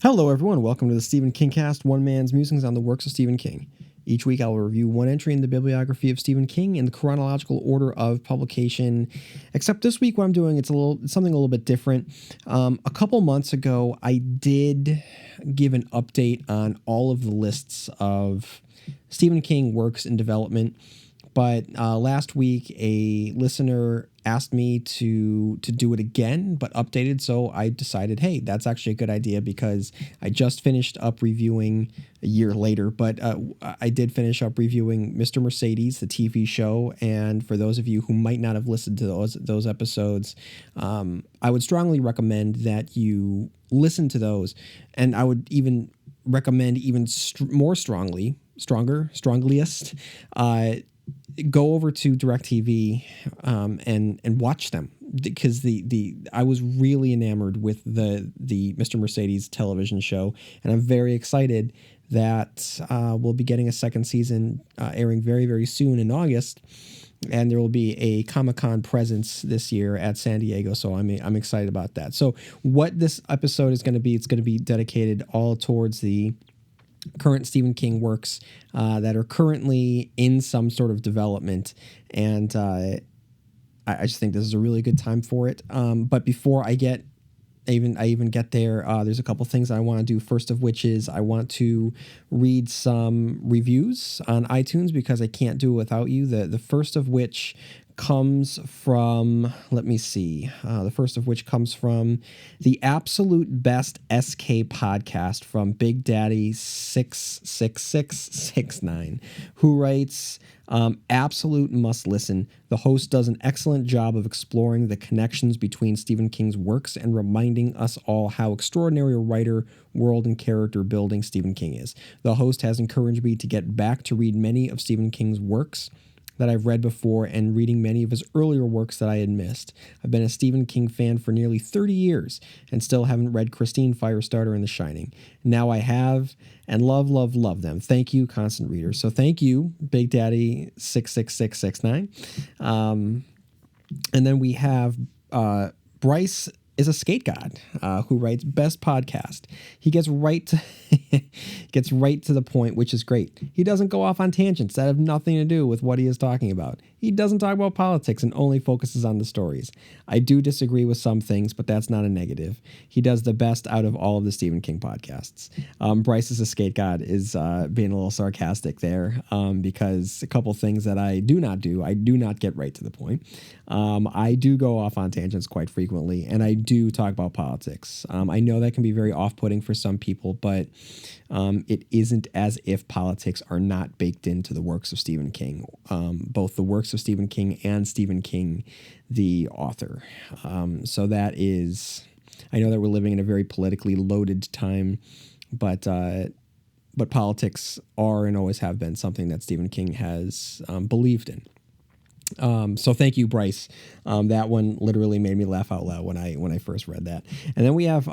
Hello, everyone. Welcome to the Stephen King Cast, one man's musings on the works of Stephen King. Each week, I will review one entry in the bibliography of Stephen King in the chronological order of publication. Except this week, what I'm doing it's something a little bit different. A couple months ago, I did give an update on all of the lists of Stephen King works in development. But last week, a listener asked me to do it again, but updated. So I decided, hey, that's actually a good idea because I just finished up reviewing a year later. But I did finish up reviewing Mr. Mercedes, the TV show. And for those of you who might not have listened to those episodes, I would strongly recommend that you listen to those. And I would even recommend even more strongliest, go over to DirecTV and watch them because I was really enamored with the Mr. Mercedes television show, and I'm very excited that we'll be getting a second season airing very, very soon in August, and there will be a Comic-Con presence this year at San Diego, so I'm excited about that. So what this episode is going to be, it's going to be dedicated all towards the current Stephen King works that are currently in some sort of development, and I just think this is a really good time for it. But before I even get there, there's a couple things I want to do. First of which is I want to read some reviews on iTunes because I can't do it without you. The first of which comes from, let me see, the first of which comes from the Absolute Best SK podcast from Big Daddy 66669, who writes, absolute must listen. The host does an excellent job of exploring the connections between Stephen King's works and reminding us all how extraordinary a writer, world, and character building Stephen King is. The host has encouraged me to get back to read many of Stephen King's works that I've read before and reading many of his earlier works that I had missed. I've been a Stephen King fan for nearly 30 years and still haven't read Christine, Firestarter, and The Shining. Now I have, and love them. Thank you, constant reader. So thank you, Big Daddy 66669. And then we have Bryce is a skate god who writes best podcast. He gets right to the point, which is great. He doesn't go off on tangents that have nothing to do with what he is talking about. He doesn't talk about politics and only focuses on the stories. I do disagree with some things, but that's not a negative. He does the best out of all of the Stephen King podcasts. Bryce is a skate god is being a little sarcastic there because a couple things that I do not do. I do not get right to the point. I do go off on tangents quite frequently, and I do talk about politics. I know that can be very off-putting for some people, but it isn't as if politics are not baked into the works of Stephen King, both the works of Stephen King and Stephen King, the author. So that is, I know that we're living in a very politically loaded time, but politics are and always have been something that Stephen King has believed in. So thank you, Bryce. That one literally made me laugh out loud when I first read that. And then we have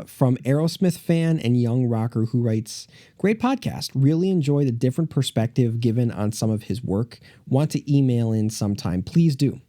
from Aerosmith fan and young rocker who writes, great podcast. Really enjoy the different perspective given on some of his work. Want to email in sometime. Please do.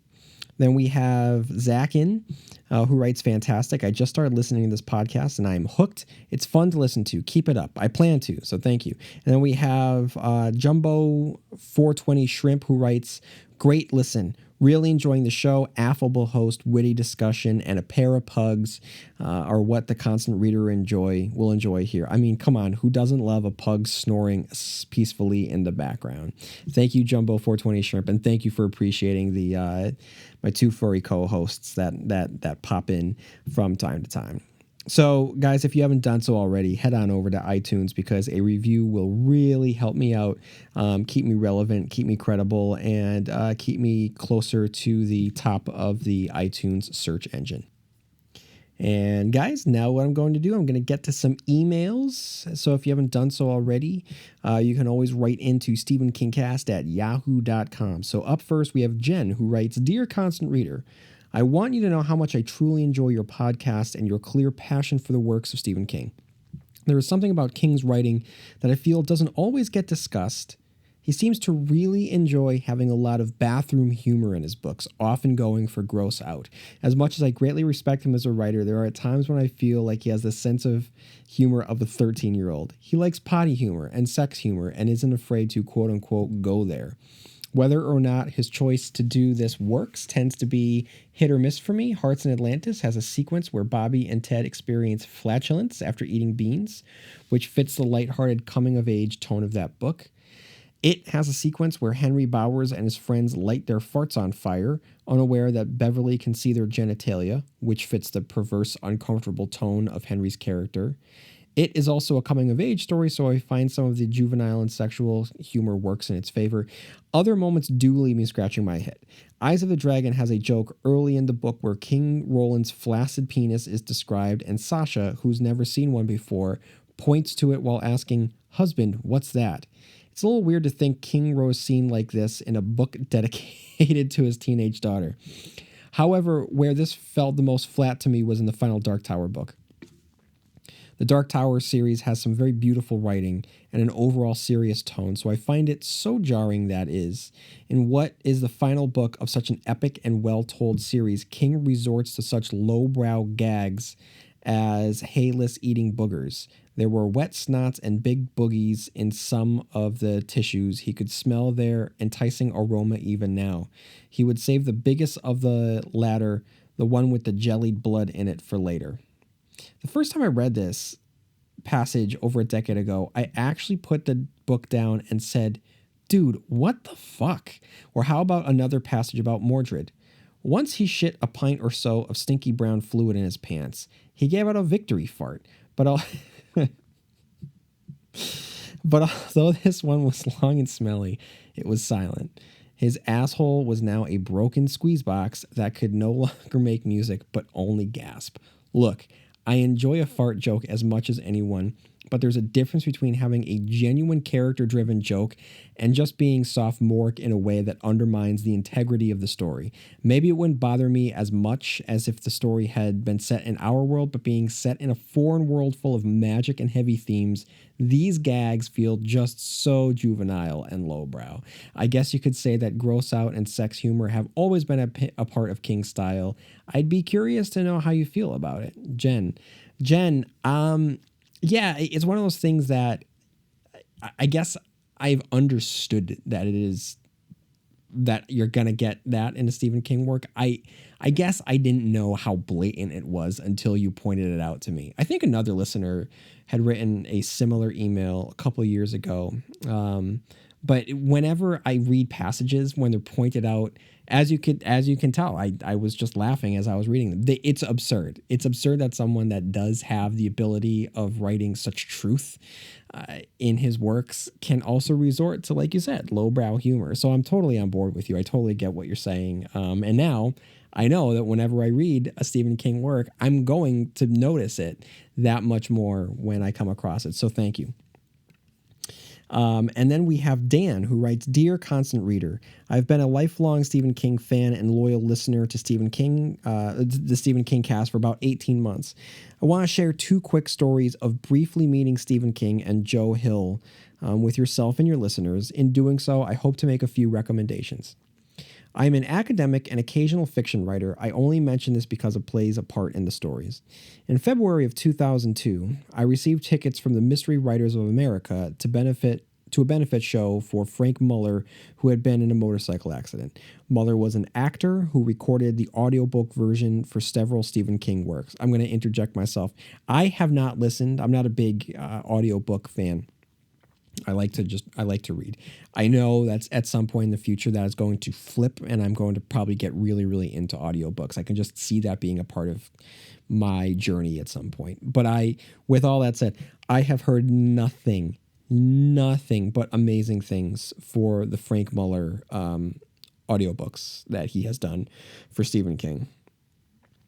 Then we have Zachin, who writes, fantastic. I just started listening to this podcast and I'm hooked. It's fun to listen to. Keep it up. I plan to, so thank you. And then we have Jumbo 420 Shrimp, who writes, great listen. Really enjoying the show. Affable host, witty discussion, and a pair of pugs are what the constant reader will enjoy here. I mean, come on, who doesn't love a pug snoring peacefully in the background? Thank you, Jumbo 420 Shrimp, and thank you for appreciating the my two furry co-hosts that pop in from time to time. So, guys, if you haven't done so already, head on over to iTunes because a review will really help me out, keep me relevant, keep me credible, and keep me closer to the top of the iTunes search engine. And guys, now what I'm going to do, I'm going to get to some emails. So if you haven't done so already, you can always write into stephenkingcast@yahoo.com. So up first, we have Jen, who writes, Dear Constant Reader, I want you to know how much I truly enjoy your podcast and your clear passion for the works of Stephen King. There is something about King's writing that I feel doesn't always get discussed. He seems to really enjoy having a lot of bathroom humor in his books, often going for gross out. As much as I greatly respect him as a writer, there are times when I feel like he has the sense of humor of a 13-year-old. He likes potty humor and sex humor and isn't afraid to quote unquote go there. Whether or not his choice to do this works tends to be hit or miss for me. Hearts in Atlantis has a sequence where Bobby and Ted experience flatulence after eating beans, which fits the lighthearted coming-of-age tone of that book. It has a sequence where Henry Bowers and his friends light their farts on fire, unaware that Beverly can see their genitalia, which fits the perverse, uncomfortable tone of Henry's character. It is also a coming-of-age story, so I find some of the juvenile and sexual humor works in its favor. Other moments do leave me scratching my head. Eyes of the Dragon has a joke early in the book where King Roland's flaccid penis is described, and Sasha, who's never seen one before, points to it while asking, "Husband, what's that?" It's a little weird to think King wrote a scene like this in a book dedicated to his teenage daughter. However, where this felt the most flat to me was in the final Dark Tower book. The Dark Tower series has some very beautiful writing and an overall serious tone, so I find it so jarring that is. In what is the final book of such an epic and well-told series, King resorts to such lowbrow gags as hayless eating boogers. There were wet snots and big boogies in some of the tissues. He could smell their enticing aroma even now. He would save the biggest of the latter, the one with the jellied blood in it, for later. The first time I read this passage over a decade ago, I actually put the book down and said, "Dude, what the fuck?" Or how about another passage about Mordred? Once he shit a pint or so of stinky brown fluid in his pants. He gave out a victory fart. But although this one was long and smelly, it was silent. His asshole was now a broken squeeze box that could no longer make music, but only gasp. Look, I enjoy a fart joke as much as anyone, but there's a difference between having a genuine character-driven joke and just being sophomoric in a way that undermines the integrity of the story. Maybe it wouldn't bother me as much as if the story had been set in our world, but being set in a foreign world full of magic and heavy themes, these gags feel just so juvenile and lowbrow. I guess you could say that gross out and sex humor have always been a part of King's style. I'd be curious to know how you feel about it. Jen, yeah, it's one of those things that I guess I've understood that it is that you're going to get that in a Stephen King work. I guess I didn't know how blatant it was until you pointed it out to me. I think another listener had written a similar email a couple of years ago. But whenever I read passages when they're pointed out, as you can tell, I was just laughing as I was reading them. It's absurd. It's absurd that someone that does have the ability of writing such truth in his works can also resort to, like you said, lowbrow humor. So I'm totally on board with you. I totally get what you're saying. And now I know that whenever I read a Stephen King work, I'm going to notice it that much more when I come across it. So thank you. And then we have Dan, who writes, "Dear Constant Reader, I've been a lifelong Stephen King fan and loyal listener to Stephen King, the Stephen King cast for about 18 months. I want to share two quick stories of briefly meeting Stephen King and Joe Hill with yourself and your listeners. In doing so, I hope to make a few recommendations. I am an academic and occasional fiction writer. I only mention this because it plays a part in the stories. In February of 2002, I received tickets from the Mystery Writers of America to a benefit show for Frank Muller, who had been in a motorcycle accident. Muller was an actor who recorded the audiobook version for several Stephen King works." I'm going to interject myself. I have not listened. I'm not a big audiobook fan. I like to read. I know that's at some point in the future that is going to flip, and I'm going to probably get really, really into audiobooks. I can just see that being a part of my journey at some point. But with all that said, I have heard nothing but amazing things for the Frank Muller audiobooks that he has done for Stephen King.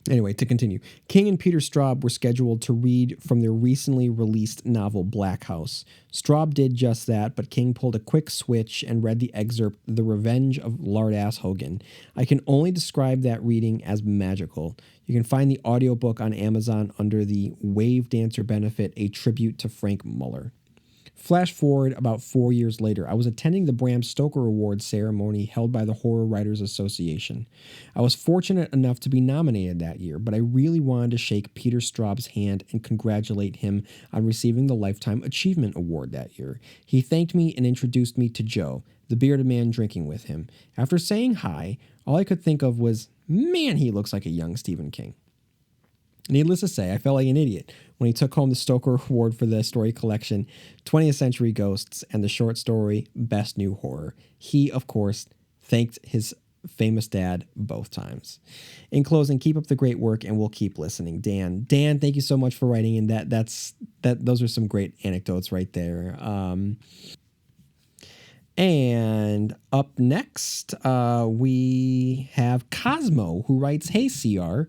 Anyway, to continue, King and Peter Straub were scheduled to read from their recently released novel Black House. Straub did just that, but King pulled a quick switch and read the excerpt The Revenge of Lardass Hogan. I can only describe that reading as magical. You can find the audiobook on Amazon under the Wave Dancer benefit, A Tribute to Frank Muller. Flash forward about 4 years later, I was attending the Bram Stoker Award ceremony held by the Horror Writers Association. I was fortunate enough to be nominated that year, but I really wanted to shake Peter Straub's hand and congratulate him on receiving the Lifetime Achievement Award that year. He thanked me and introduced me to Joe, the bearded man drinking with him. After saying hi, all I could think of was, man, he looks like a young Stephen King. Needless to say, I felt like an idiot when he took home the Stoker Award for the story collection 20th Century Ghosts and the short story Best New Horror. He, of course, thanked his famous dad both times. In closing, keep up the great work and we'll keep listening. Dan, thank you so much for writing in. Those are some great anecdotes right there. And up next, we have Cosmo, who writes, "Hey CR.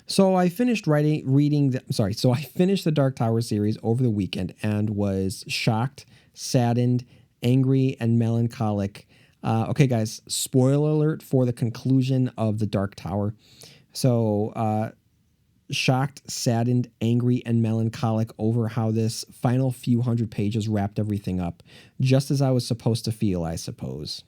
So I finished I finished the Dark Tower series over the weekend and was shocked, saddened, angry, and melancholic. Okay, guys, spoiler alert for the conclusion of the Dark Tower. So, shocked, saddened, angry, and melancholic over how this final few hundred pages wrapped everything up, just as I was supposed to feel, I suppose.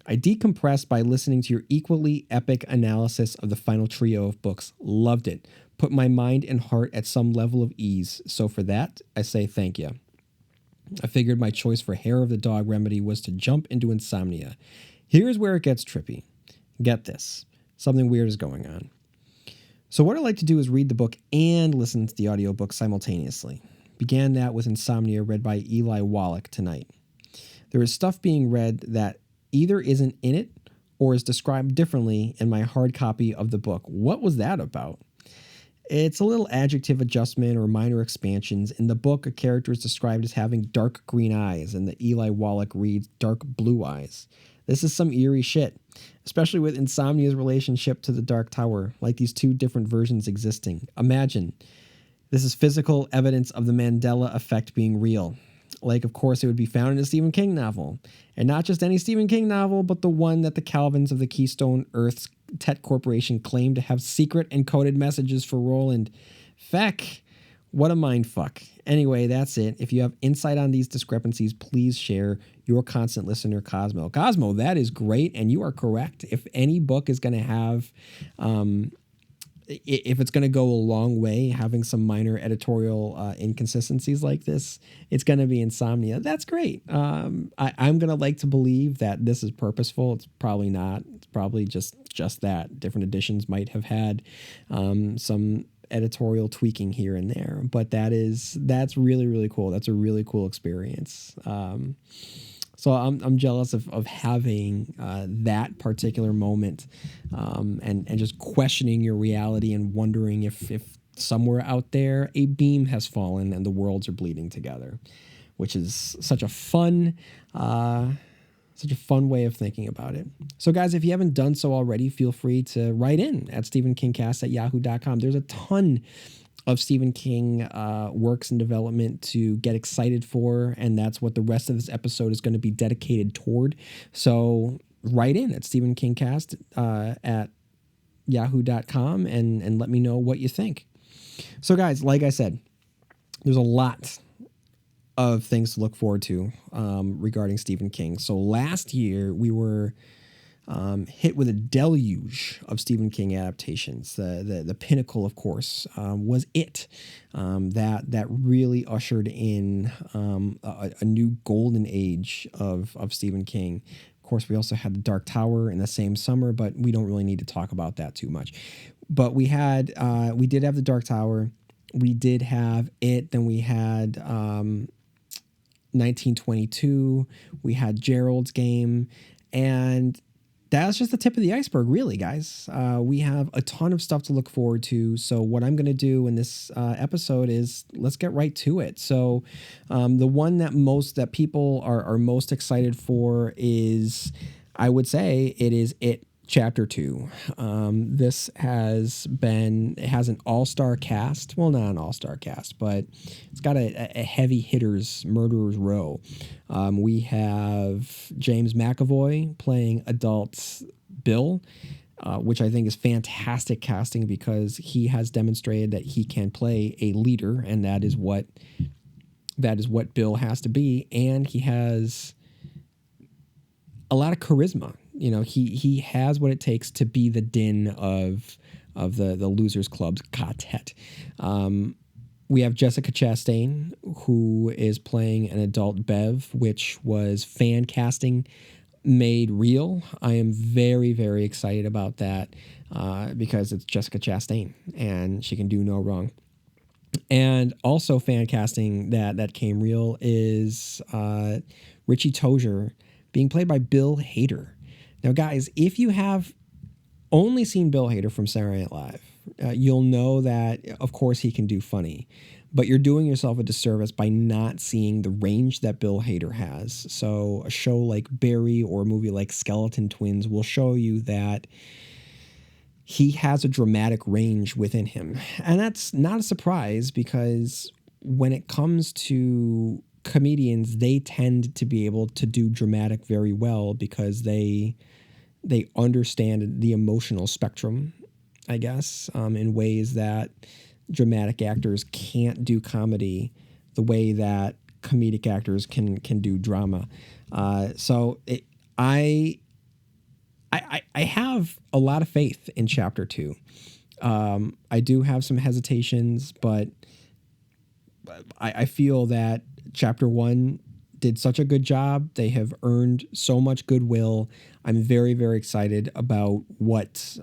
I decompressed by listening to your equally epic analysis of the final trio of books. Loved it. Put my mind and heart at some level of ease. So for that, I say thank you. I figured my choice for hair of the dog remedy was to jump into insomnia. Here's where it gets trippy. Get this. Something weird is going on. So what I like to do is read the book and listen to the audiobook simultaneously. Began that with Insomnia, read by Eli Wallach tonight. There is stuff being read that either isn't in it or is described differently in my hard copy of the book. What was that about? It's a little adjective adjustment or minor expansions. In the book, a character is described as having dark green eyes, and the Eli Wallach reads dark blue eyes. This is some eerie shit, especially with Insomnia's relationship to the Dark Tower, like these two different versions existing. Imagine, this is physical evidence of the Mandela effect being real. Like, of course, it would be found in a Stephen King novel. And not just any Stephen King novel, but the one that the Calvins of the Keystone Earth's Tet Corporation claim to have secret encoded messages for Roland. Feck. What a mindfuck. Anyway, that's it. If you have insight on these discrepancies, please share. Your constant listener, Cosmo. Cosmo, that is great, and you are correct. If any book is going to have... if it's going to go a long way, having some minor editorial inconsistencies like this, it's going to be Insomnia. That's great. I'm going to like to believe that this is purposeful. It's probably not. It's probably just that. Different editions might have had some editorial tweaking here and there, but that's really, really cool. That's a really cool experience. So I'm jealous of having that particular moment and just questioning your reality and wondering if somewhere out there a beam has fallen and the worlds are bleeding together, which is such a fun way of thinking about it. So guys, if you haven't done so already, feel free to write in at stephenkingcast@yahoo.com. There's a ton of Stephen King works in development to get excited for, and that's what the rest of this episode is going to be dedicated toward. So write in at stephenkingcast at yahoo.com and let me know what you think. So guys, like I said, there's a lot of things to look forward to regarding Stephen King. So last year we were hit with a deluge of Stephen King adaptations. The pinnacle, of course, was It. That really ushered in a new golden age of Stephen King. Of course, we also had The Dark Tower in the same summer, but we don't really need to talk about that too much. But we did have The Dark Tower. We did have It. Then we had 1922. We had Gerald's Game. And that's just the tip of the iceberg, really, guys. We have a ton of stuff to look forward to. So what I'm going to do in this episode is let's get right to it. So the one that people are most excited for is, I would say, it is It Chapter 2. This has an all-star cast. Well, not an all-star cast, but it's got a heavy hitters, murderers row. We have James McAvoy playing adult Bill, which I think is fantastic casting because he has demonstrated that he can play a leader, and that is what That is what Bill has to be, and he has a lot of charisma. You know, he has what it takes to be the din of the Losers Club's quartet. We have Jessica Chastain, who is playing an adult Bev, which was fan casting made real. I am very, very excited about that because it's Jessica Chastain and she can do no wrong. And also fan casting that came real is Richie Tozier being played by Bill Hader. Now, guys, if you have only seen Bill Hader from Saturday Night Live, you'll know that, of course, he can do funny. But you're doing yourself a disservice by not seeing the range that Bill Hader has. So a show like Barry or a movie like Skeleton Twins will show you that he has a dramatic range within him. And that's not a surprise because when it comes to comedians, they tend to be able to do dramatic very well because they understand the emotional spectrum, I guess, in ways that dramatic actors can't do comedy the way that comedic actors can do drama. I have a lot of faith in Chapter 2. I do have some hesitations, but I feel that Chapter 1 did such a good job. They have earned so much goodwill. I'm very, very excited about what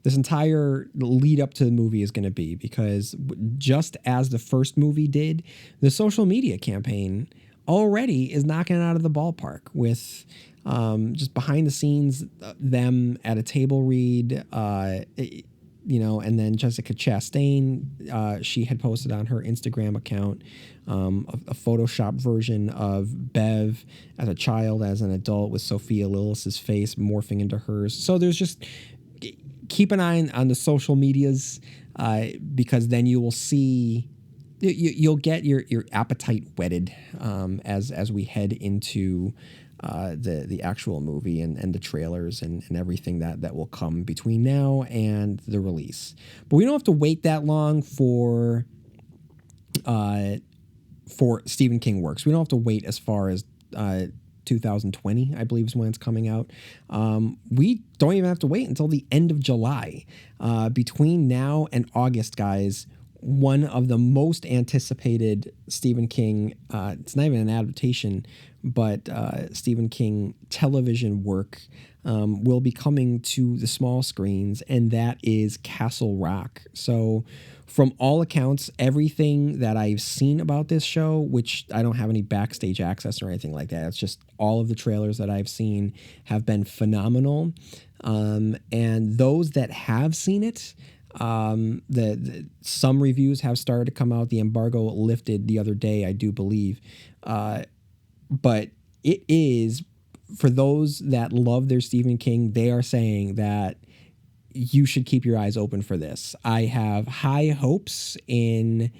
this entire lead up to the movie is going to be, because just as the first movie did, the social media campaign already is knocking it out of the ballpark with just behind the scenes, them at a table read, and then Jessica Chastain, she had posted on her Instagram account a Photoshop version of Bev as a child, as an adult, with Sophia Lillis's face morphing into hers. So there's just, keep an eye on the social medias, because then you will see, you'll get your appetite whetted as we head into the actual movie and the trailers and everything that will come between now and the release. But we don't have to wait that long for Stephen King works. We don't have to wait as far as 2020, I believe, is when it's coming out. We don't even have to wait until the end of July. Between now and August, guys, one of the most anticipated Stephen King, it's not even an adaptation, but Stephen King television work will be coming to the small screens, and that is Castle Rock. So from all accounts, everything that I've seen about this show, which I don't have any backstage access or anything like that, it's just all of the trailers that I've seen have been phenomenal. And those that have seen it, some reviews have started to come out. The embargo lifted the other day, I do believe. But it is, for those that love their Stephen King, they are saying that you should keep your eyes open for this. I have high hopes in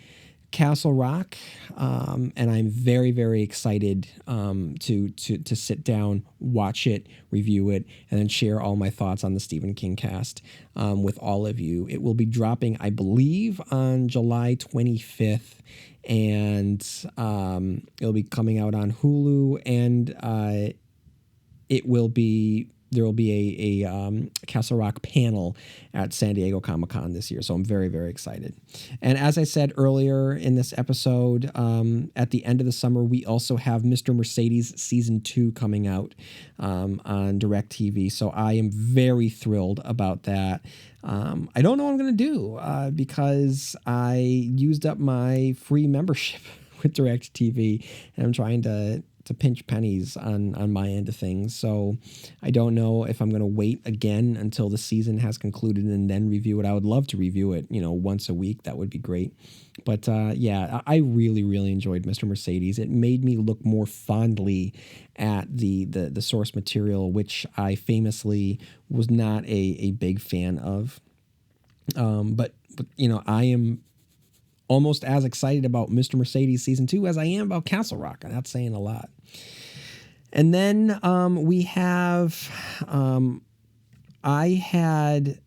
Castle Rock, and I'm very, very excited to sit down, watch it, review it, and then share all my thoughts on the Stephen King cast with all of you. It will be dropping, I believe, on July 25th, and it'll be coming out on Hulu, and there will be a Castle Rock panel at San Diego Comic-Con this year. So I'm very, very excited. And as I said earlier in this episode, at the end of the summer, we also have Mr. Mercedes Season 2 coming out on DirecTV. So I am very thrilled about that. I don't know what I'm going to do because I used up my free membership with DirecTV, and I'm trying to pinch pennies on my end of things. So I don't know if I'm going to wait again until the season has concluded and then review it. I would love to review it, once a week. That would be great. But yeah, I really, really enjoyed Mr. Mercedes. It made me look more fondly at the source material, which I famously was not a big fan of. But I am almost as excited about Mr. Mercedes Season 2 as I am about Castle Rock, and that's saying a lot. And then we have, I had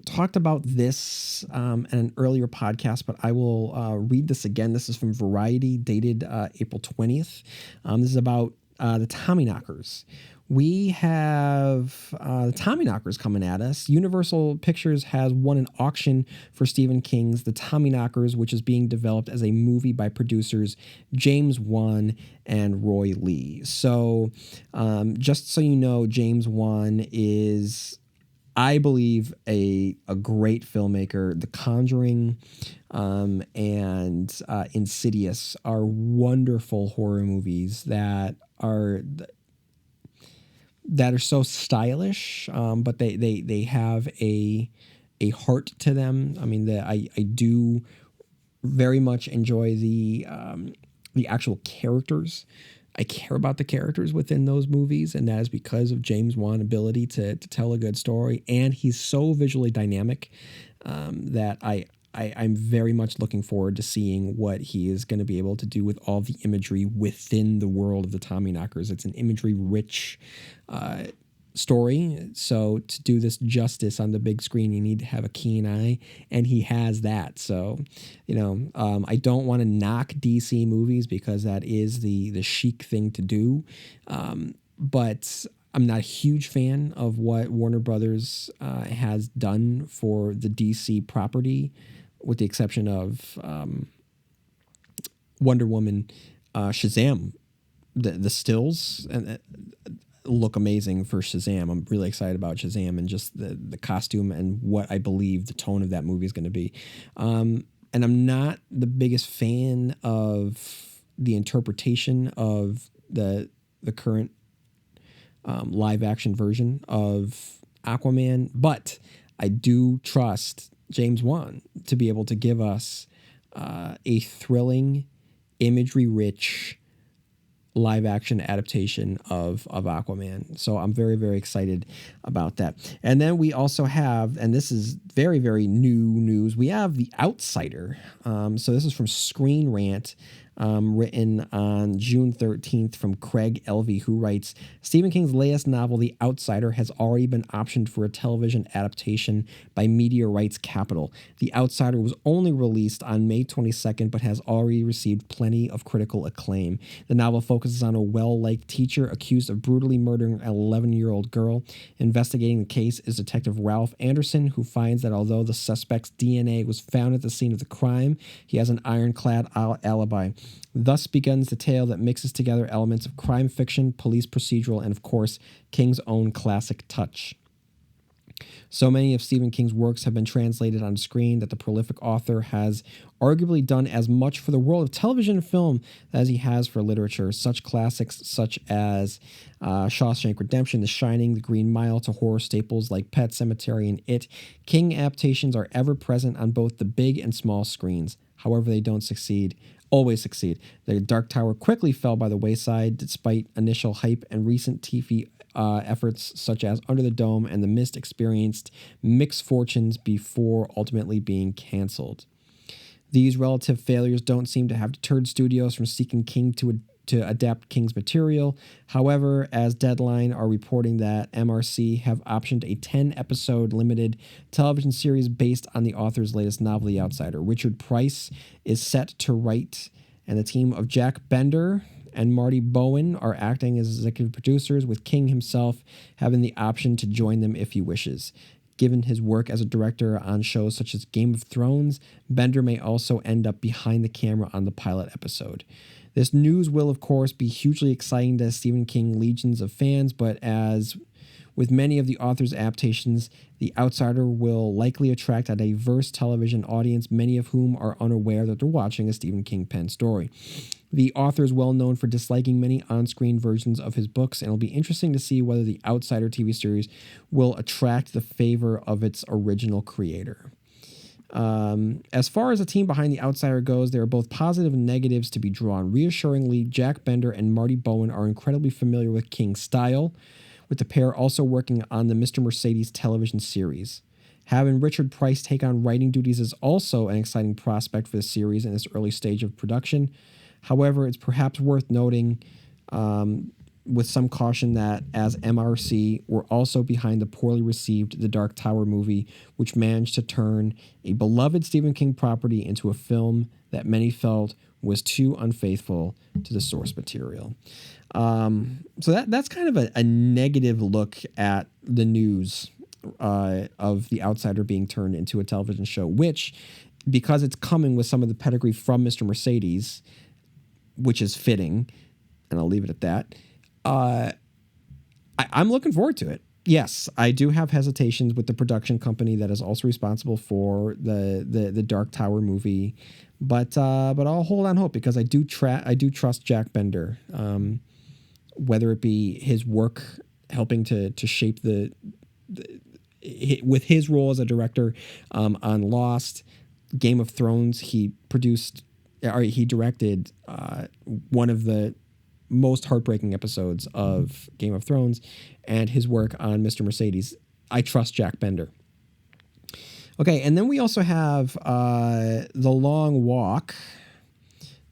talked about this in an earlier podcast, but I will read this again. This is from Variety, dated April 20th. This is about the Tommyknockers. We have the Tommyknockers coming at us. Universal Pictures has won an auction for Stephen King's The Tommyknockers, which is being developed as a movie by producers James Wan and Roy Lee. So just so you know, James Wan is, I believe, a great filmmaker. The Conjuring and Insidious are wonderful horror movies that are so stylish, but they have a heart to them. I mean, I do very much enjoy the actual characters. I care about the characters within those movies, and that is because of James Wan's ability to tell a good story. And he's so visually dynamic that I'm very much looking forward to seeing what he is going to be able to do with all the imagery within the world of the Tommyknockers. It's an imagery-rich story. So to do this justice on the big screen, you need to have a keen eye, and he has that. So, I don't want to knock DC movies because that is the chic thing to do. But I'm not a huge fan of what Warner Brothers has done for the DC property, with the exception of Wonder Woman, Shazam. The stills and look amazing for Shazam. I'm really excited about Shazam and just the costume and what I believe the tone of that movie is going to be. And I'm not the biggest fan of the interpretation of the current live action version of Aquaman, but I do trust James Wan to be able to give us a thrilling, imagery-rich live action adaptation of Aquaman. So I'm very, very excited about that. And then we also have, and this is very, very new news, we have The Outsider. So this is from Screen Rant, written on June 13th from Craig Elvey, who writes, Stephen King's latest novel, The Outsider, has already been optioned for a television adaptation by Media Rights Capital. The Outsider was only released on May 22nd, but has already received plenty of critical acclaim. The novel focuses on a well-liked teacher accused of brutally murdering an 11-year-old girl. Investigating the case is Detective Ralph Anderson, who finds that although the suspect's DNA was found at the scene of the crime, he has an ironclad alibi. Thus begins the tale that mixes together elements of crime fiction, police procedural, and of course, King's own classic touch. So many of Stephen King's works have been translated on screen that the prolific author has arguably done as much for the world of television and film as he has for literature. Such classics such as Shawshank Redemption, The Shining, The Green Mile, to horror staples like Pet Sematary and It. King adaptations are ever present on both the big and small screens. However, they don't always succeed. The Dark Tower quickly fell by the wayside despite initial hype, and recent TV efforts such as Under the Dome and The Mist experienced mixed fortunes before ultimately being canceled. These relative failures don't seem to have deterred studios from seeking King to adapt King's material. However, as Deadline are reporting that MRC have optioned a 10-episode limited television series based on the author's latest novel, The Outsider. Richard Price is set to write, and the team of Jack Bender and Marty Bowen are acting as executive producers, with King himself having the option to join them if he wishes. Given his work as a director on shows such as Game of Thrones, Bender may also end up behind the camera on the pilot episode. This news will, of course, be hugely exciting to Stephen King legions of fans, but as with many of the author's adaptations, The Outsider will likely attract a diverse television audience, many of whom are unaware that they're watching a Stephen King pen story. The author is well known for disliking many on-screen versions of his books, and it'll be interesting to see whether the Outsider TV series will attract the favor of its original creator. As far as the team behind The Outsider goes, there are both positive and negatives to be drawn. Reassuringly, Jack Bender and Marty Bowen are incredibly familiar with King's style, with the pair also working on the Mr. Mercedes television series. Having Richard Price take on writing duties is also an exciting prospect for the series in this early stage of production. However, it's perhaps worth noting with some caution that as MRC, we're also behind the poorly received The Dark Tower movie, which managed to turn a beloved Stephen King property into a film that many felt was too unfaithful to the source material. So that's kind of a negative look at the news of The Outsider being turned into a television show, which, because it's coming with some of the pedigree from Mr. Mercedes, which is fitting, and I'll leave it at that. I'm looking forward to it. Yes, I do have hesitations with the production company that is also responsible for the Dark Tower movie, but I'll hold on hope because I do trust Jack Bender, whether it be his work helping to shape with his role as a director on Lost, Game of Thrones. He directed one of the most heartbreaking episodes of Game of Thrones, and his work on Mr. Mercedes. I trust Jack Bender. Okay, and then we also have The Long Walk.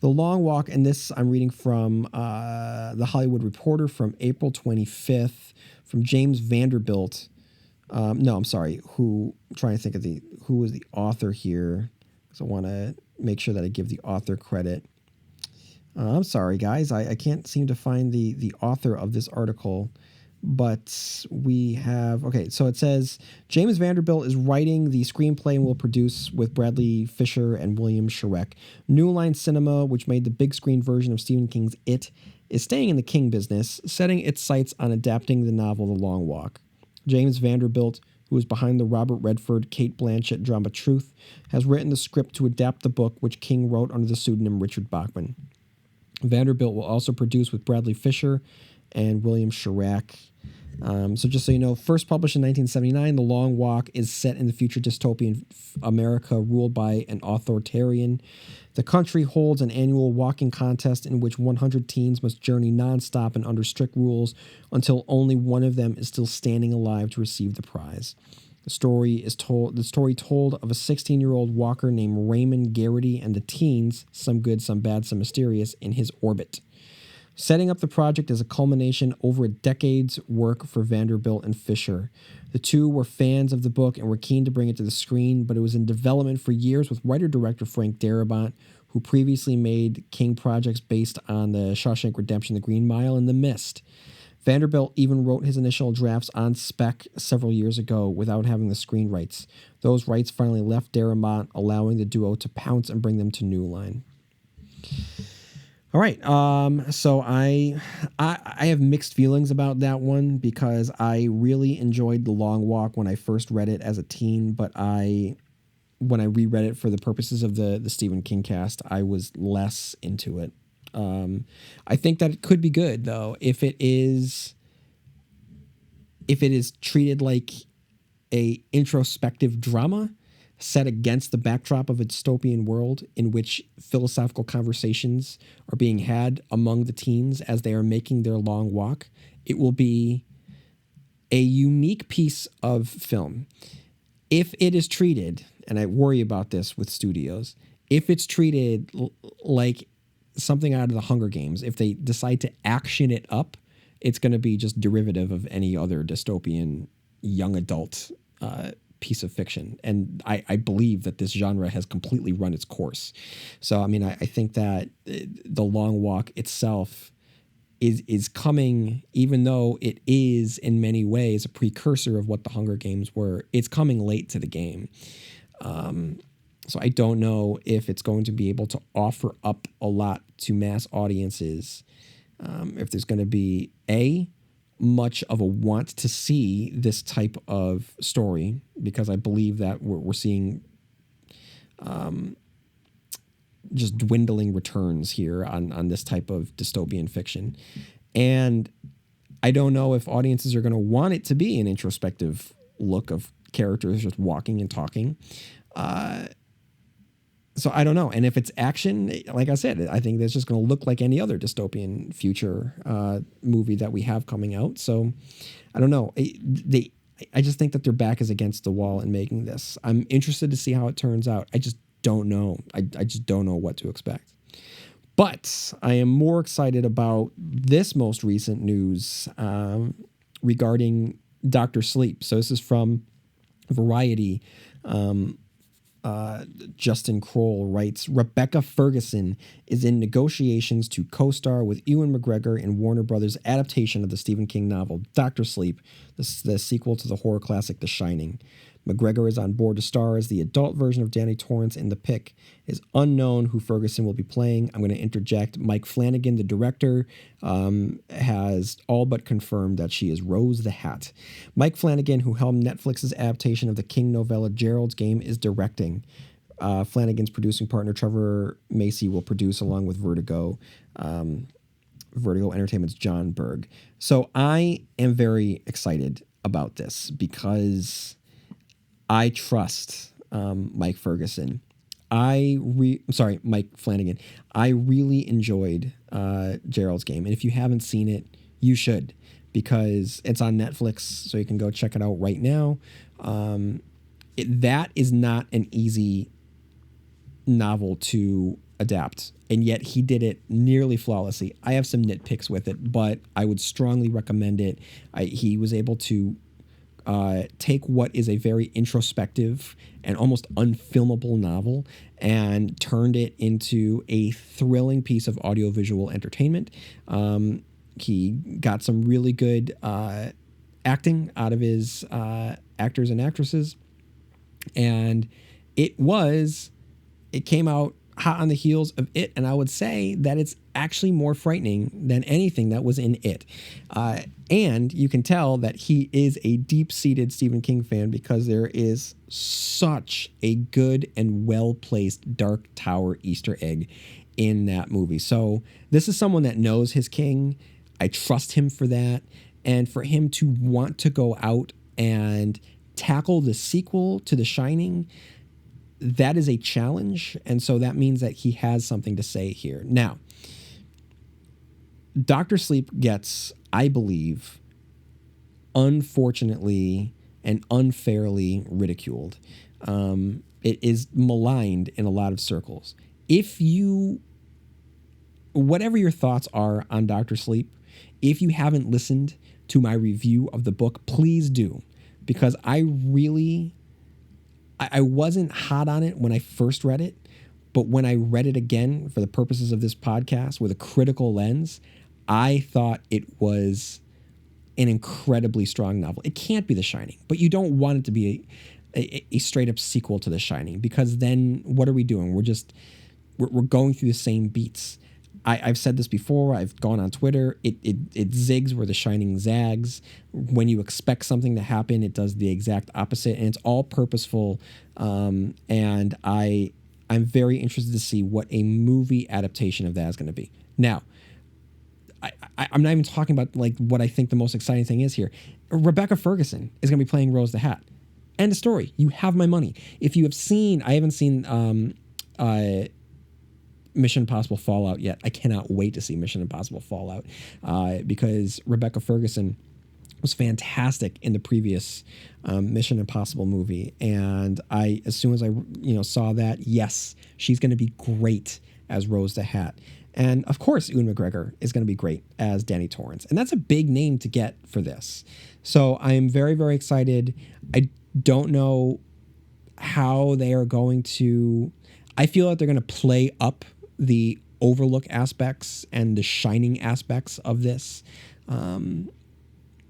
The Long Walk, and this I'm reading from The Hollywood Reporter from April 25th, from James Vanderbilt. No, I'm sorry. I'm trying to think of who was the author here, because I want to make sure that I give the author credit. I'm sorry, guys. I can't seem to find the author of this article, but we have... Okay, so it says, James Vanderbilt is writing the screenplay and will produce with Bradley Fisher and William Sharek. New Line Cinema, which made the big screen version of Stephen King's It, is staying in the King business, setting its sights on adapting the novel The Long Walk. James Vanderbilt, who is behind the Robert Redford, Kate Blanchett drama Truth, has written the script to adapt the book, which King wrote under the pseudonym Richard Bachman. Vanderbilt will also produce with Bradley Fisher and William Sharek. So just so you know, first published in 1979, The Long Walk is set in the future dystopian America ruled by an authoritarian. The country holds an annual walking contest in which 100 teens must journey nonstop and under strict rules until only one of them is still standing alive to receive the prize. The story told of a 16-year-old walker named Raymond Garrity and the teens, some good, some bad, some mysterious, in his orbit. Setting up the project is a culmination over a decade's work for Vanderbilt and Fisher. The two were fans of the book and were keen to bring it to the screen, but it was in development for years with writer-director Frank Darabont, who previously made King projects based on The Shawshank Redemption, The Green Mile, and The Mist. Vanderbilt even wrote his initial drafts on spec several years ago without having the screen rights. Those rights finally left Darabont, allowing the duo to pounce and bring them to New Line. All right, so I have mixed feelings about that one because I really enjoyed The Long Walk when I first read it as a teen, but when I reread it for the purposes of the Stephen King cast, I was less into it. I think that it could be good though if it is treated like a introspective drama set against the backdrop of a dystopian world in which philosophical conversations are being had among the teens as they are making their long walk. It will be a unique piece of film. If it is treated, and I worry about this with studios, if it's treated like something out of the Hunger Games, if they decide to action it up, it's going to be just derivative of any other dystopian young adult piece of fiction. And I believe that this genre has completely run its course. So, I mean, I think that The Long Walk itself is coming, even though it is in many ways a precursor of what the Hunger Games were, it's coming late to the game. So I don't know if it's going to be able to offer up a lot to mass audiences. If there's going to be much of a want to see this type of story, because I believe that we're seeing just dwindling returns here on this type of dystopian fiction. And I don't know if audiences are going to want it to be an introspective look of characters just walking and talking. So I don't know. And if it's action, like I said, I think that's just going to look like any other dystopian future movie that we have coming out. So I don't know. I just think that their back is against the wall in making this. I'm interested to see how it turns out. I just don't know. I just don't know what to expect. But I am more excited about this most recent news regarding Dr. Sleep. So this is from Variety. Justin Kroll writes, Rebecca Ferguson is in negotiations to co-star with Ewan McGregor in Warner Brothers' adaptation of the Stephen King novel Dr. Sleep, the sequel to the horror classic The Shining. McGregor is on board to star as the adult version of Danny Torrance in The Pick. It is unknown who Ferguson will be playing. I'm going to interject. Mike Flanagan, the director, has all but confirmed that she is Rose the Hat. Mike Flanagan, who helmed Netflix's adaptation of the King novella Gerald's Game, is directing. Flanagan's producing partner Trevor Macy will produce along with Vertigo. Vertigo Entertainment's John Berg. So I am very excited about this because I trust Mike Ferguson. Mike Flanagan. I really enjoyed Gerald's Game, and if you haven't seen it, you should, because it's on Netflix, so you can go check it out right now. That is not an easy novel to adapt, and yet he did it nearly flawlessly. I have some nitpicks with it, but I would strongly recommend it. He was able to take what is a very introspective and almost unfilmable novel and turned it into a thrilling piece of audiovisual entertainment. He got some really good acting out of his actors and actresses, and it came out hot on the heels of It, and I would say that it's actually more frightening than anything that was in It. And you can tell that he is a deep-seated Stephen King fan because there is such a good and well-placed Dark Tower Easter egg in that movie. So this is someone that knows his King. I trust him for that. And for him to want to go out and tackle the sequel to The Shining, that is a challenge. And so that means that he has something to say here. Now, Dr. Sleep gets, I believe, unfortunately and unfairly ridiculed. It is maligned in a lot of circles. Whatever your thoughts are on Dr. Sleep, if you haven't listened to my review of the book, please do, because I wasn't hot on it when I first read it, but when I read it again for the purposes of this podcast with a critical lens, I thought it was an incredibly strong novel. It can't be The Shining, but you don't want it to be a straight up sequel to The Shining, because then what are we doing? We're going through the same beats. I've said this before. I've gone on Twitter. It zigs where The Shining zags. When you expect something to happen, it does the exact opposite, and it's all purposeful. And I'm very interested to see what a movie adaptation of that is going to be. Now, I'm not even talking about like what I think the most exciting thing is here. Rebecca Ferguson is going to be playing Rose the Hat. End of story. You have my money. If you have seen, I haven't seen Mission Impossible Fallout yet. I cannot wait to see Mission Impossible Fallout because Rebecca Ferguson was fantastic in the previous Mission Impossible movie, and as soon as I saw that, yes, she's going to be great as Rose the Hat. And of course, Ewan McGregor is going to be great as Danny Torrance. And that's a big name to get for this. So I am very, very excited. I don't know how they are going to... I feel like they're going to play up the Overlook aspects and the Shining aspects of this,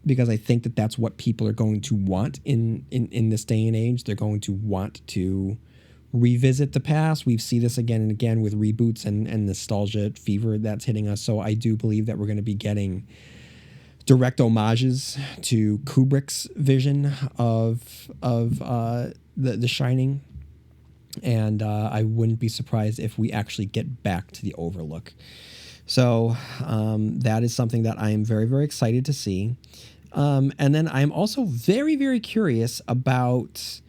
because I think that that's what people are going to want in this day and age. They're going to want to revisit the past. We see this again and again with reboots and nostalgia fever that's hitting us. So I do believe that we're going to be getting direct homages to Kubrick's vision of the Shining. And I wouldn't be surprised if we actually get back to the Overlook. So that is something that I am very, very excited to see. And then I'm also very, very curious about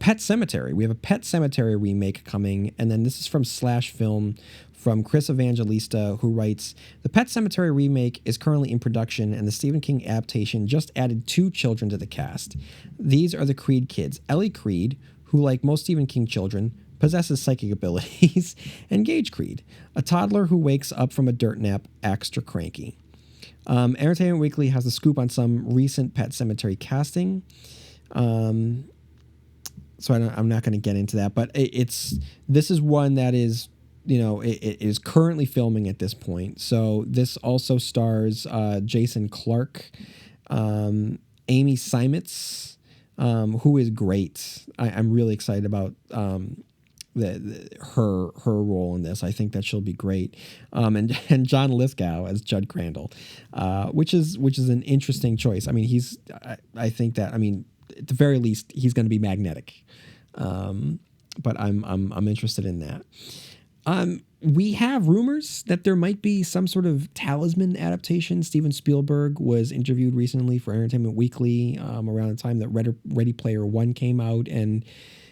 Pet Sematary. We have a Pet Sematary remake coming, and then this is from Slash Film from Chris Evangelista, who writes, the Pet Sematary remake is currently in production, and the Stephen King adaptation just added 2 children to the cast. These are the Creed kids. Ellie Creed, who, like most Stephen King children, possesses psychic abilities, and Gage Creed, a toddler who wakes up from a dirt nap extra cranky. Entertainment Weekly has the scoop on some recent Pet Sematary casting. So I'm not going to get into that, but this is one that is, it is currently filming at this point. So this also stars Jason Clarke, Amy Seimetz, who is great. I'm really excited about her role in this. I think that she'll be great. And John Lithgow as Judd Crandall, which is an interesting choice. I mean, I think that, I mean, at the very least, he's going to be magnetic. But I'm interested in that. We have rumors that there might be some sort of Talisman adaptation. Steven Spielberg was interviewed recently for Entertainment Weekly around the time that Ready Player One came out, and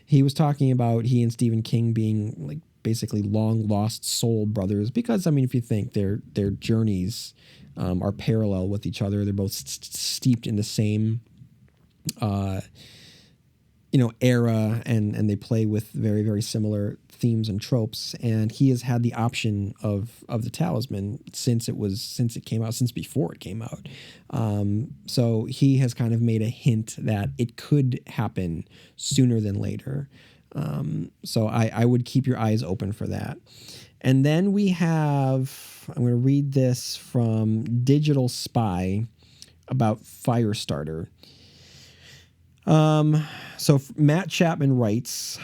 he was talking about he and Stephen King being like basically long lost soul brothers, because I mean, if you think their journeys are parallel with each other, they're both steeped in the same era, and they play with very, very similar themes and tropes. And he has had the option of the Talisman since before it came out. So he has kind of made a hint that it could happen sooner than later. So I would keep your eyes open for that. And then we have, I'm going to read this from Digital Spy about Firestarter. So Matt Chapman writes,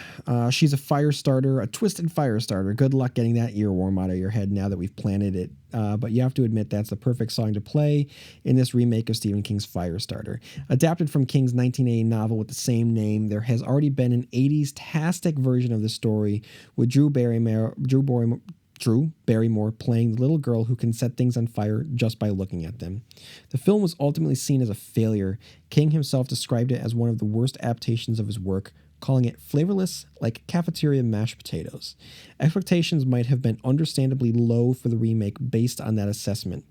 she's a fire starter, a twisted fire starter. Good luck getting that earworm out of your head now that we've planted it. But you have to admit that's the perfect song to play in this remake of Stephen King's Firestarter. Adapted from King's 1980 novel with the same name, there has already been an 80s-tastic version of the story with Drew Barrymore playing the little girl who can set things on fire just by looking at them. The film was ultimately seen as a failure. King himself described it as one of the worst adaptations of his work, calling it flavorless like cafeteria mashed potatoes. Expectations might have been understandably low for the remake based on that assessment.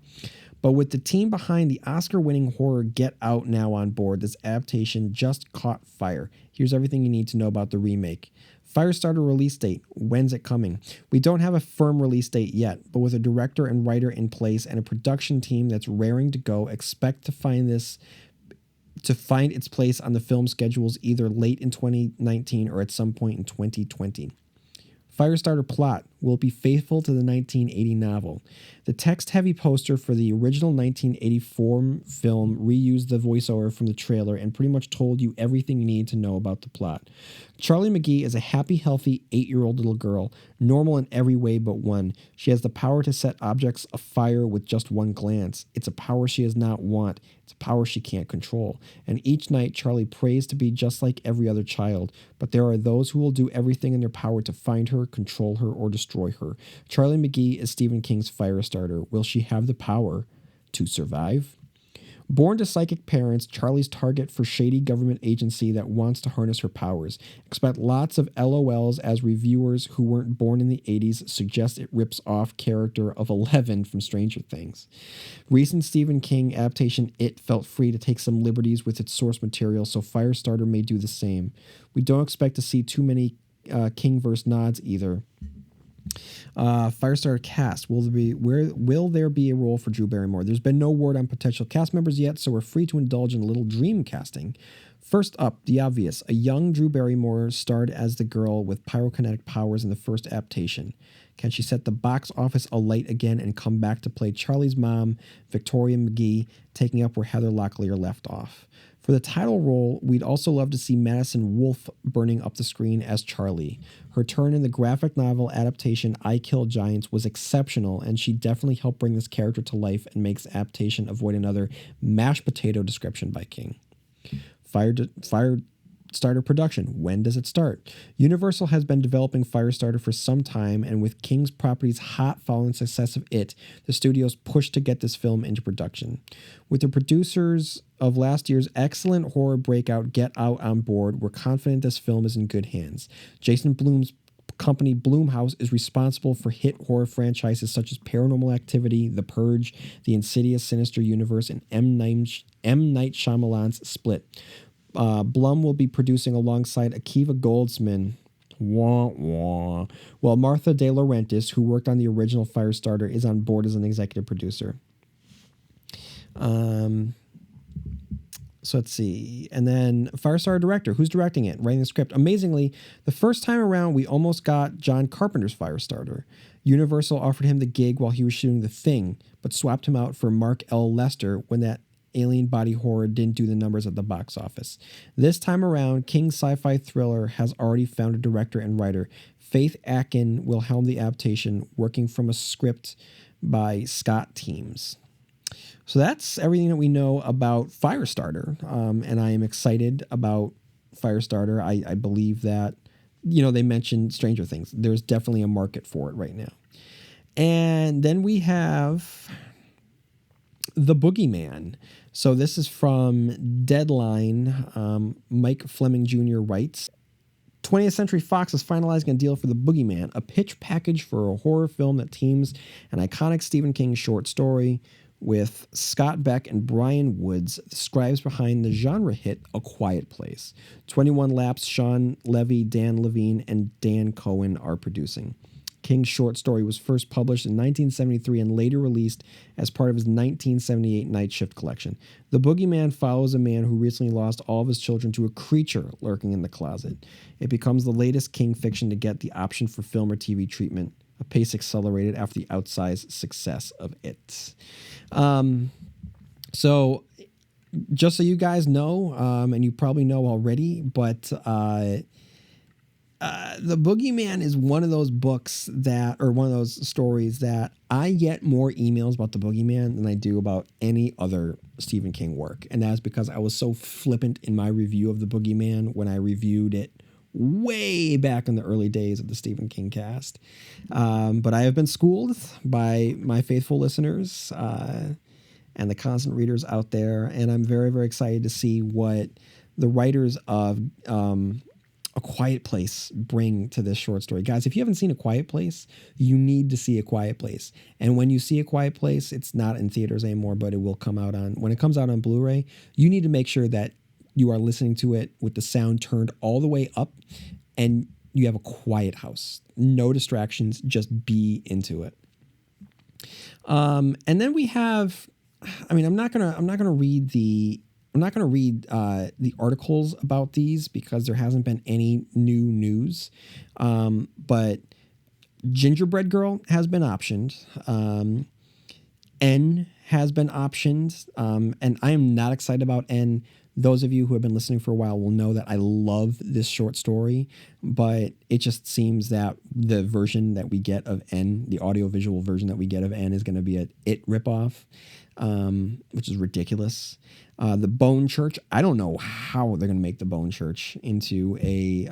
But with the team behind the Oscar-winning horror Get Out now on board, this adaptation just caught fire. Here's everything you need to know about the remake. Firestarter release date. When's it coming? We don't have a firm release date yet, but with a director and writer in place and a production team that's raring to go, expect to find its place on the film schedules either late in 2019 or at some point in 2020. Firestarter plot will be faithful to the 1980 novel. The text-heavy poster for the original 1984 film reused the voiceover from the trailer and pretty much told you everything you need to know about the plot. Charlie McGee is a happy, healthy 8-year-old little girl, normal in every way but one. She has the power to set objects afire with just one glance. It's a power she does not want. It's a power she can't control. And each night, Charlie prays to be just like every other child. But there are those who will do everything in their power to find her, control her, or destroy her. Charlie McGee is Stephen King's Firestarter. Will she have the power to survive? Born to psychic parents, Charlie's target for shady government agency that wants to harness her powers. Expect lots of LOLs as reviewers who weren't born in the 80s suggest it rips off character of 11 from Stranger Things. Recent Stephen King adaptation It felt free to take some liberties with its source material, so Firestarter may do the same. We don't expect to see too many Kingverse nods either. Firestarter cast. Will there be a role for Drew Barrymore? There's been no word on potential cast members yet, so we're free to indulge in a little dream casting. First up, the obvious. A young Drew Barrymore starred as the girl with pyrokinetic powers in the first adaptation. Can she set the box office alight again and come back to play Charlie's mom, Victoria McGee, taking up where Heather Locklear left off? For the title role, we'd also love to see Madison Wolfe burning up the screen as Charlie. Her turn in the graphic novel adaptation I Kill Giants was exceptional, and she definitely helped bring this character to life and makes adaptation avoid another mashed potato description by King. Firestarter production. When does it start? Universal has been developing Firestarter for some time, and with King's properties hot following the success of It, the studios pushed to get this film into production. With the producers of last year's excellent horror breakout Get Out on board, we're confident this film is in good hands. Jason Blum's company Blumhouse is responsible for hit horror franchises such as Paranormal Activity, The Purge, The Insidious Sinister Universe, and M. Night Shyamalan's Split. Blum will be producing alongside Akiva Goldsman. Wah, wah. Well, Martha De Laurentiis, who worked on the original Firestarter, is on board as an executive producer. So let's see. And then Firestarter director, who's directing it, writing the script. Amazingly, the first time around, we almost got John Carpenter's Firestarter. Universal offered him the gig while he was shooting The Thing, but swapped him out for Mark L. Lester when that alien body horror didn't do the numbers at the box office. This time around, King's sci-fi thriller has already found a director and writer. Faith Atkin will helm the adaptation, working from a script by Scott Teems. So that's everything that we know about Firestarter, and I am excited about Firestarter. I believe that, they mentioned Stranger Things. There's definitely a market for it right now. And then we have The Boogeyman. So this is from Deadline. Mike Fleming Jr. writes, 20th Century Fox is finalizing a deal for The Boogeyman, a pitch package for a horror film that teams an iconic Stephen King short story with Scott Beck and Brian Woods, the scribes behind the genre hit A Quiet Place. 21 Laps, Sean Levy, Dan Levine, and Dan Cohen are producing. King's short story was first published in 1973 and later released as part of his 1978 Night Shift collection. The Boogeyman follows a man who recently lost all of his children to a creature lurking in the closet. It becomes the latest King fiction to get the option for film or TV treatment, a pace accelerated after the outsized success of it. So just so you guys know, and you probably know already, but The Boogeyman is one of those books or one of those stories that I get more emails about The Boogeyman than I do about any other Stephen King work. And that's because I was so flippant in my review of The Boogeyman when I reviewed it way back in the early days of the Stephen King cast. But I have been schooled by my faithful listeners and the constant readers out there. And I'm very, very excited to see what the writers of A Quiet Place bring to this short story. Guys, if you haven't seen A Quiet Place, you need to see A Quiet Place. And when you see A Quiet Place, it's not in theaters anymore, but it will come out when it comes out on Blu-ray, you need to make sure that you are listening to it with the sound turned all the way up and you have a quiet house. No distractions, just be into it. And then we have, I'm not gonna read the articles about these because there hasn't been any new news. But Gingerbread Girl has been optioned. N has been optioned. And I am not excited about N. Those of you who have been listening for a while will know that I love this short story, but it just seems that the version that we get of N, the audiovisual version that we get of N, is going to be an It ripoff, which is ridiculous. The Bone Church, I don't know how they're going to make the Bone Church into a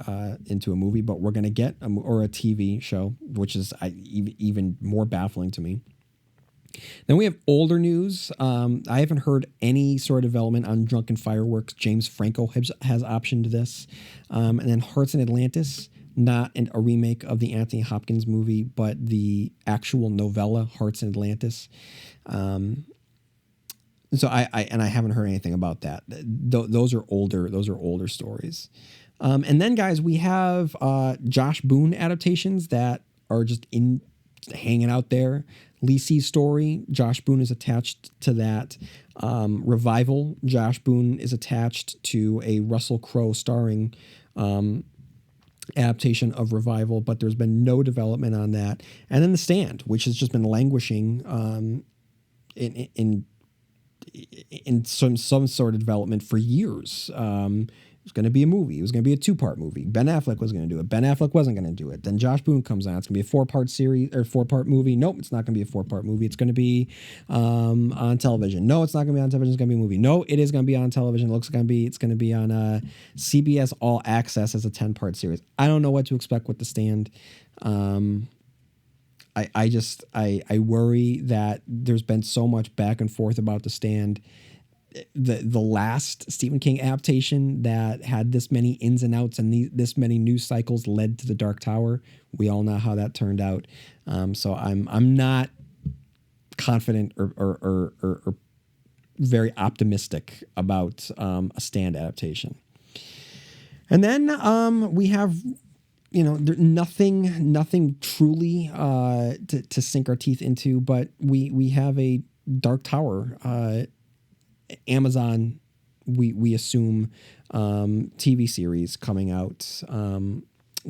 movie, but we're going to get a TV show, which is even more baffling to me. Then we have older news. I haven't heard any sort of development on Drunken Fireworks. James Franco has optioned this. And then Hearts in Atlantis, not a remake of the Anthony Hopkins movie, but the actual novella Hearts in Atlantis. So I haven't heard anything about that. Those are older stories. And then guys, we have Josh Boone adaptations that are just hanging out there. Lisey's Story, Josh Boone is attached to that. Revival, Josh Boone is attached to a Russell Crowe starring adaptation of Revival, but there's been no development on that. And then The Stand, which has just been languishing in some sort of development for years. It was going to be a movie. It was going to be a 2-part movie. Ben Affleck was going to do it. Ben Affleck wasn't going to do it. Then Josh Boone comes on. It's going to be a 4-part series or 4-part movie. Nope, it's not going to be a 4-part movie. It's going to be on television. No, it's not going to be on television. It's going to be a movie. No, it is going to be on television. It's going to be on CBS All Access as a 10-part series. I don't know what to expect with The Stand. I worry that there's been so much back and forth about The Stand. The last Stephen King adaptation that had this many ins and outs and this many news cycles led to The Dark Tower. We all know how that turned out. So I'm not confident or very optimistic about a Stand adaptation. And then we have nothing truly to sink our teeth into, but we have a Dark Tower Amazon, we assume, TV series coming out.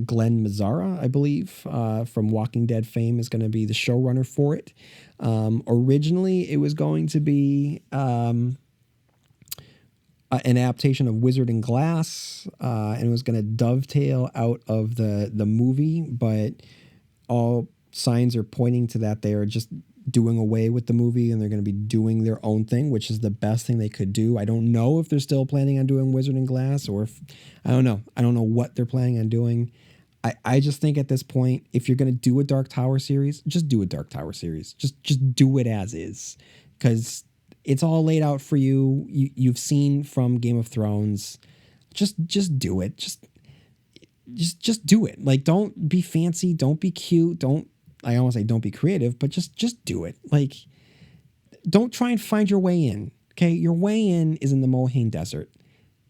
Glenn Mazzara, I believe, from Walking Dead fame, is going to be the showrunner for it. Originally, it was going to be an adaptation of Wizard and Glass, and it was going to dovetail out of the movie, but all signs are pointing to that they are just doing away with the movie and they're going to be doing their own thing, which is the best thing they could do. I don't know if they're still planning on doing Wizard and Glass, or if, I don't know. I don't know what they're planning on doing. I just think at this point, if you're going to do a Dark Tower series, just do a Dark Tower series. Just do it as is, because it's all laid out for you. You've seen from Game of Thrones. Just do it. Just do it. Like, don't be fancy. Don't be cute. I almost say don't be creative, but just do it. Like, don't try and find your way in. Okay. Your way in is in the Mohaine Desert,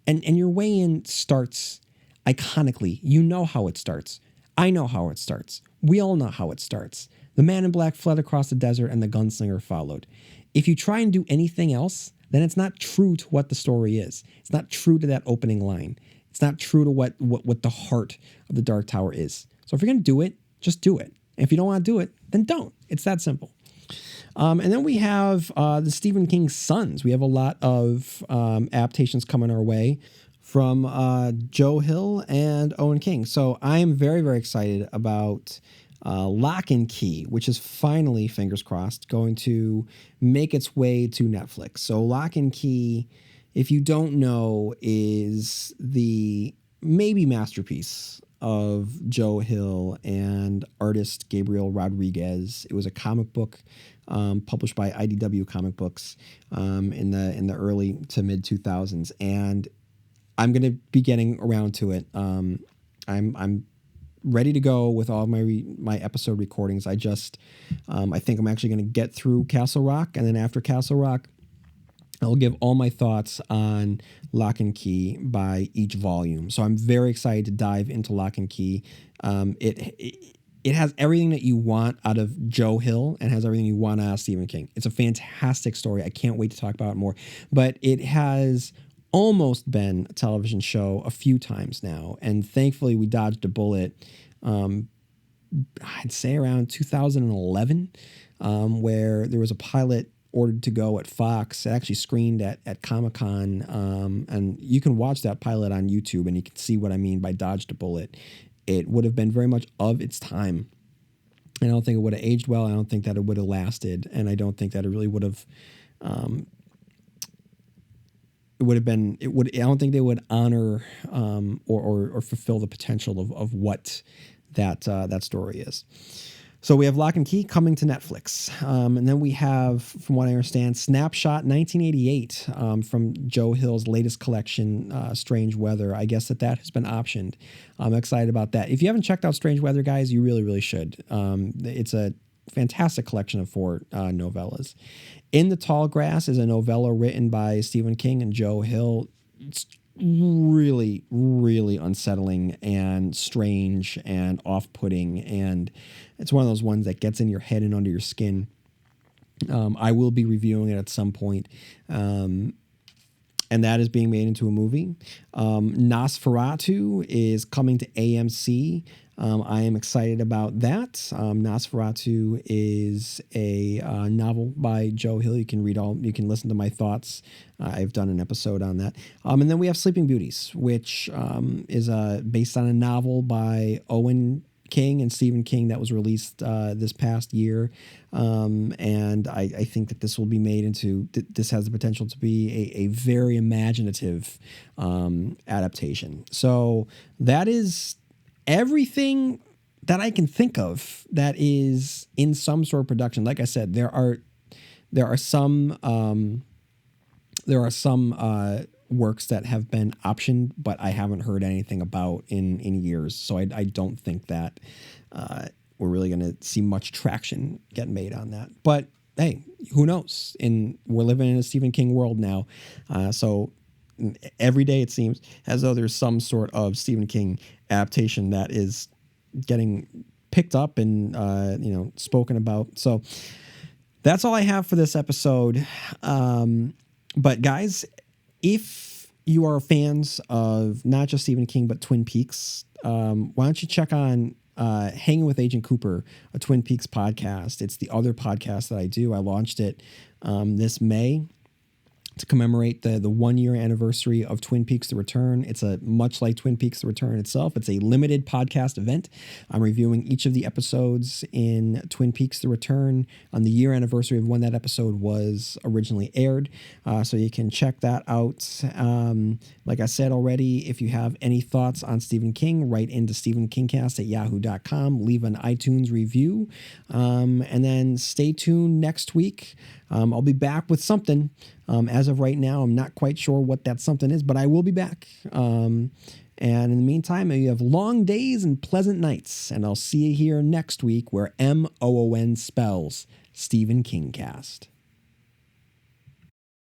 and your way in starts iconically. You know how it starts. I know how it starts. We all know how it starts. The man in black fled across the desert and the gunslinger followed. If you try and do anything else, then it's not true to what the story is. It's not true to that opening line. It's not true to what the heart of the Dark Tower is. So if you're going to do it, just do it. And if you don't want to do it, then don't. It's that simple. And then we have the Stephen King Sons. We have a lot of adaptations coming our way from Joe Hill and Owen King. So I am very, very excited about Lock and Key, which is finally, fingers crossed, going to make its way to Netflix. So Lock and Key, if you don't know, is the maybe masterpiece of Joe Hill and artist Gabriel Rodriguez. It was a comic book published by IDW Comic Books in the early to mid 2000s, and I'm going to be getting around to it. I'm ready to go with all of my episode recordings. I think I'm actually going to get through Castle Rock, and then after Castle Rock, I'll give all my thoughts on Lock and Key by each volume. So I'm very excited to dive into Lock and Key. It has everything that you want out of Joe Hill and has everything you want out of Stephen King. It's a fantastic story. I can't wait to talk about it more. But it has almost been a television show a few times now, and thankfully we dodged a bullet. I'd say around 2011, where there was a pilot ordered to go at Fox. It actually screened at Comic-Con, and you can watch that pilot on YouTube and you can see what I mean by dodged a bullet. It would have been very much of its time. I don't think it would have aged well. I don't think that it would have lasted, and I don't think that it really would have it would have been, I don't think they would honor or fulfill the potential of what that story is. So we have Lock and Key coming to Netflix. And then we have, from what I understand, Snapshot 1988 from Joe Hill's latest collection, Strange Weather. I guess that has been optioned. I'm excited about that. If you haven't checked out Strange Weather, guys, you really, really should. It's a fantastic collection of 4 novellas. In the Tall Grass is a novella written by Stephen King and Joe Hill. It's really, really unsettling and strange and off-putting, and it's one of those ones that gets in your head and under your skin. I will be reviewing it at some point, and that is being made into a movie. Nosferatu is coming to AMC. I am excited about that. Nosferatu is a novel by Joe Hill. You can listen to my thoughts. I've done an episode on that. And then we have Sleeping Beauties, which is based on a novel by Owen King and Stephen King that was released this past year. And I think that this will be made into, this has the potential to be a very imaginative adaptation. So that is everything that I can think of that is in some sort of production. Like I said, there are some works that have been optioned, but I haven't heard anything about in years. So I don't think that we're really going to see much traction getting made on that. But hey, who knows? We're living in a Stephen King world now. So every day it seems as though there's some sort of Stephen King adaptation that is getting picked up and spoken about. So that's all I have for this episode. But guys, if you are fans of not just Stephen King but Twin Peaks, why don't you check on Hanging with Agent Cooper, a Twin Peaks podcast. It's the other podcast that I do. I launched it this May to commemorate the 1 year anniversary of Twin Peaks: The Return. It's a much like Twin Peaks: The Return itself. It's a limited podcast event. I'm reviewing each of the episodes in Twin Peaks: The Return on the year anniversary of when that episode was originally aired. So you can check that out. Like I said already, if you have any thoughts on Stephen King, write into stephenkingcast@yahoo.com. Leave an iTunes review. And then stay tuned next week. I'll be back with something. As of right now, I'm not quite sure what that something is, but I will be back. And in the meantime, you have long days and pleasant nights. And I'll see you here next week where MOON spells Stephen King Cast.